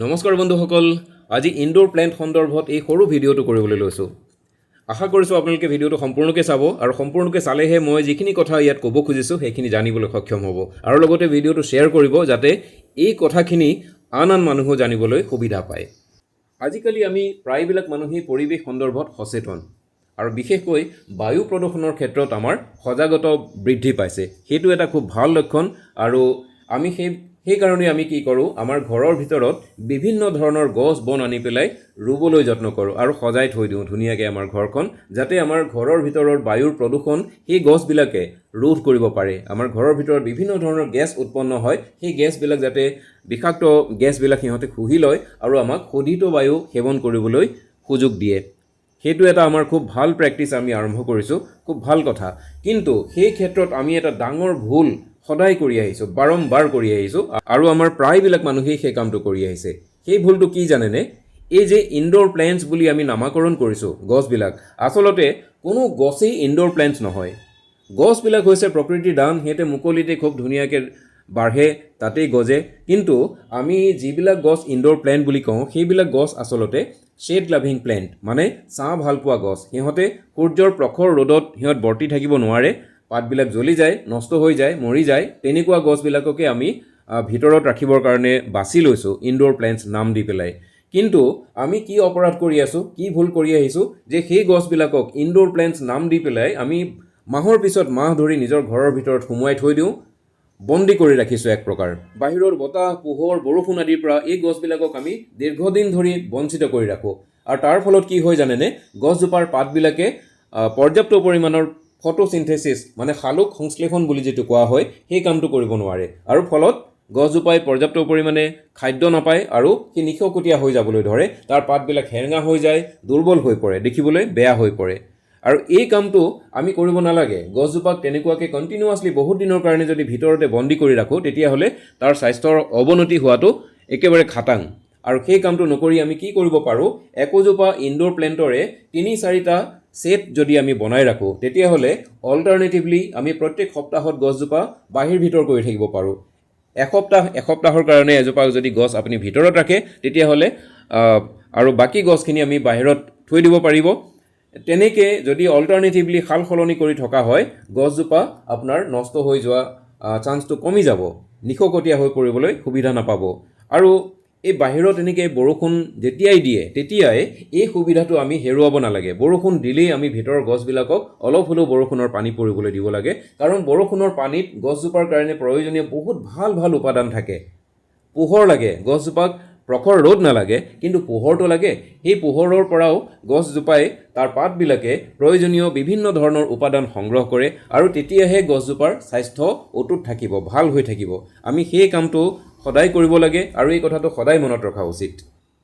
নমস্কাৰ বন্ধুসকল, আজি ইনডোৰ প্লেণ্ট সন্দৰ্ভত এই সৰু ভিডিঅ'টো কৰিবলৈ লৈছোঁ। আশা কৰিছোঁ আপোনালোকে ভিডিঅ'টো সম্পূৰ্ণকৈ চাব আৰু সম্পূৰ্ণকৈ চালেহে মই যিখিনি কথা ইয়াত ক'ব খুজিছোঁ সেইখিনি জানিবলৈ সক্ষম হ'ব আৰু লগতে ভিডিঅ'টো শ্বেয়াৰ কৰিব যাতে এই কথাখিনি আন মানুহো জানিবলৈ সুবিধা পায়। আজিকালি আমি প্ৰায়বিলাক মানুহেই পৰিৱেশ সন্দৰ্ভত সচেতন আৰু বিশেষকৈ বায়ু প্ৰদূষণৰ ক্ষেত্ৰত আমাৰ সজাগতা বৃদ্ধি পাইছে। সেইটো এটা খুব ভাল লক্ষণ আৰু আমি সেইকাৰণে আমি কি কৰোঁ, আমাৰ ঘৰৰ ভিতৰত বিভিন্ন ধৰণৰ গছ বন আনি পেলাই ৰুবলৈ যত্ন কৰোঁ আৰু সজাই থৈ দিওঁ ধুনীয়াকৈ আমাৰ ঘৰখন, যাতে আমাৰ ঘৰৰ ভিতৰৰ বায়ুৰ প্ৰদূষণ সেই গছবিলাকে ৰোধ কৰিব পাৰে। আমাৰ ঘৰৰ ভিতৰত বিভিন্ন ধৰণৰ গেছ উৎপন্ন হয়, সেই গেছবিলাক যাতে বিষাক্ত গেছবিলাক সিহঁতে শুহি লয় আৰু আমাক শোধিত বায়ু সেৱন কৰিবলৈ সুযোগ দিয়ে। সেইটো এটা আমাৰ খুব ভাল প্ৰেক্টিছ আমি আৰম্ভ কৰিছোঁ, খুব ভাল কথা। কিন্তু সেই ক্ষেত্ৰত আমি এটা ডাঙৰ ভুল সদায় কৰি আহিছোঁ, বাৰম্বাৰ কৰি আহিছোঁ আৰু আমাৰ প্ৰায়বিলাক মানুহেই সেই কামটো কৰি আহিছে। সেই ভুলটো কি জানেনে? এই যে ইনডোৰ প্লেণ্টছ বুলি আমি নামাকৰণ কৰিছোঁ গছবিলাক, আচলতে কোনো গছেই ইনডোৰ প্লেণ্টছ নহয়। গছবিলাক হৈছে প্ৰকৃতিৰ দান, সিহঁতে মুকলিতে খুব ধুনীয়াকৈ বাঢ়ে, তাতেই গজে। কিন্তু আমি যিবিলাক গছ ইনডোৰ প্লেণ্ট বুলি কওঁ সেইবিলাক গছ আচলতে শ্বেড লাভিং প্লেণ্ট, মানে ছাঁ ভাল পোৱা গছ। সিহঁতে সূৰ্যৰ প্ৰখৰ ৰ'দত সিহঁত বৰ্তি থাকিব নোৱাৰে, পাতবিলাক জ্বলি যায়, নষ্ট হৈ যায়, মৰি যায়। তেনেকুৱা গছবিলাককে আমি ভিতৰত ৰাখিবৰ কাৰণে বাছি লৈছোঁ ইনডোৰ প্লেণ্টছ নাম দি পেলাই। কিন্তু আমি কি অপৰাধ কৰি আছোঁ, কি ভুল কৰি আহিছোঁ যে সেই গছবিলাকক ইনডোৰ প্লেণ্টছ নাম দি পেলাই আমি মাহৰ পিছত মাহ ধৰি নিজৰ ঘৰৰ ভিতৰত সুমুৱাই থৈ দিওঁ, বন্দী কৰি ৰাখিছোঁ এক প্ৰকাৰ। বাহিৰৰ বতাহ, পোহৰ, বৰষুণ আদিৰ পৰা এই গছবিলাকক আমি দীৰ্ঘদিন ধৰি বঞ্চিত কৰি ৰাখোঁ। আৰু তাৰ ফলত কি হয় জানেনে? গছজোপাৰ পাতবিলাকে পৰ্যাপ্ত পৰিমাণৰ ফটোচিন্থেচিছ, মানে শালুক সংশ্লেষণ বুলি যিটো কোৱা হয়, সেই কামটো কৰিব নোৱাৰে আৰু ফলত গছজোপাই পৰ্যাপ্ত পৰিমাণে খাদ্য নাপায় আৰু সি নিশকটীয়া হৈ যাবলৈ ধৰে। তাৰ পাতবিলাক হেৰেঙা হৈ যায়, দুৰ্বল হৈ পৰে, দেখিবলৈ বেয়া হৈ পৰে। আৰু এই কামটো আমি কৰিব নালাগে। গছজোপাক তেনেকুৱাকৈ কণ্টিনিউৱাছলি বহুত দিনৰ কাৰণে যদি ভিতৰতে বন্দী কৰি ৰাখোঁ, তেতিয়াহ'লে তাৰ স্বাস্থ্যৰ অৱনতি হোৱাটো একেবাৰে খাটাং। আৰু সেই কামটো নকৰি আমি কি কৰিব পাৰোঁ, একোজোপা ইনডোৰ প্লেণ্টৰে ৩-৪টা ছেট যদি আমি বনাই ৰাখোঁ, তেতিয়াহ'লে অল্টাৰনেটিভলি আমি প্ৰত্যেক সপ্তাহত গছজোপা বাহিৰ ভিতৰ কৰি থাকিব পাৰোঁ। এসপ্তাহৰ কাৰণে এজোপা যদি গছ আপুনি ভিতৰত ৰাখে, তেতিয়াহ'লে আৰু বাকী গছখিনি আমি বাহিৰত থৈ দিব পাৰিব। তেনেকৈ যদি অল্টাৰনেটিভলি সাল সলনি কৰি থকা হয়, গছজোপা আপোনাৰ নষ্ট হৈ যোৱা চান্সটো কমি যাব, নিশকটীয়া হৈ পৰিবলৈ সুবিধা নাপাব। আৰু এই বাহিৰত এনেকৈ বৰষুণ যেতিয়াই দিয়ে তেতিয়াই এই সুবিধাটো আমি হেৰুৱাব নালাগে। বৰষুণ দিলেই আমি ভিতৰৰ গছবিলাকক অলপ হ'লেও বৰষুণৰ পানী পৰিবলৈ দিব লাগে, কাৰণ বৰষুণৰ পানীত গছজোপাৰ কাৰণে প্ৰয়োজনীয় বহুত ভাল ভাল উপাদান থাকে। পোহৰ লাগে, গছজোপাক প্ৰখৰ ৰ'দ নালাগে, কিন্তু পোহৰটো লাগে। সেই পোহৰৰ পৰাও গছজোপাই তাৰ পাতবিলাকে প্ৰয়োজনীয় বিভিন্ন ধৰণৰ উপাদান সংগ্ৰহ কৰে আৰু তেতিয়াহে গছজোপাৰ স্বাস্থ্য অটুট থাকিব, ভাল হৈ থাকিব। আমি সেই কামটো সদায় কৰিব লাগে আৰু এই কথাটো সদায় মনত ৰখা উচিত।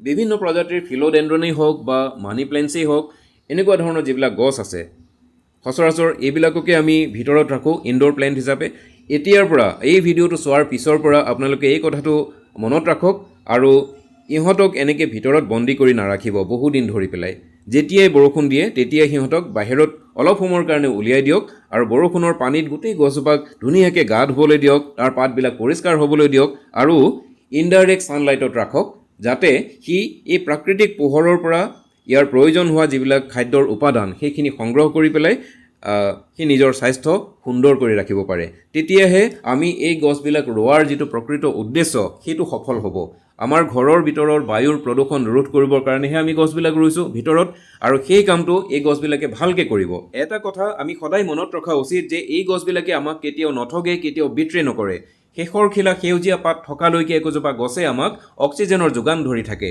বিভিন্ন প্ৰজাতিৰ ফিলোডেণ্ড্ৰনেই হওক বা মানি প্লেণ্টছেই হওক, এনেকুৱা ধৰণৰ যিবিলাক গছ আছে, সচৰাচৰ এইবিলাককে আমি ভিতৰত ৰাখোঁ ইনডোৰ প্লেণ্ট হিচাপে। এতিয়াৰ পৰা, এই ভিডিঅ'টো চোৱাৰ পিছৰ পৰা আপোনালোকে এই কথাটো মনত ৰাখক আৰু ইহঁতক এনেকৈ ভিতৰত বন্দী কৰি নাৰাখিব বহুদিন ধৰি পেলাই। যেতিয়াই বৰষুণ দিয়ে তেতিয়াই সিহঁতক বাহিৰত অলপ সময়ৰ কাৰণে উলিয়াই দিয়ক আৰু বৰষুণৰ পানীত গোটেই গছজোপাক ধুনীয়াকৈ গা ধুবলৈ দিয়ক, তাৰ পাতবিলাক পৰিষ্কাৰ হ'বলৈ দিয়ক আৰু ইনডাইৰেক্ট ছানলাইটত ৰাখক, যাতে সি এই প্ৰাকৃতিক পোহৰৰ পৰা ইয়াৰ প্ৰয়োজন হোৱা যিবিলাক খাদ্যৰ উপাদান সেইখিনি সংগ্ৰহ কৰি পেলাই সি নিজৰ স্বাস্থ্য সুন্দৰ কৰি ৰাখিব পাৰে। তেতিয়াহে আমি এই গছবিলাক ৰোৱাৰ যিটো প্ৰকৃত উদ্দেশ্য সেইটো সফল হ'ব। আমাৰ ঘৰৰ ভিতৰৰ বায়ুৰ প্ৰদূষণ ৰোধ কৰিবৰ কাৰণেহে আমি গছবিলাক ৰুইছোঁ ভিতৰত, আৰু সেই কামটো এই গছবিলাকে ভালকৈ কৰিব। এটা কথা আমি সদায় মনত ৰখা উচিত যে এই গছবিলাকে আমাক কেতিয়াও নঠগে, কেতিয়াও বিট্ৰে নকৰে। শেষৰ খিলা সেউজীয়া পাত থকালৈকে একোজোপা গছে আমাক অক্সিজেনৰ যোগান ধৰি থাকে।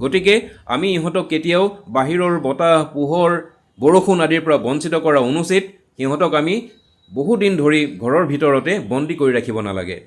গতিকে আমি ইহঁতক কেতিয়াও বাহিৰৰ বতাহ, পোহৰ, বৰষুণ আদিৰ পৰা বঞ্চিত কৰা অনুচিত। সিহঁতক আমি বহুদিন ধৰি ঘৰৰ ভিতৰতে বন্দী কৰি ৰাখিব নালাগে।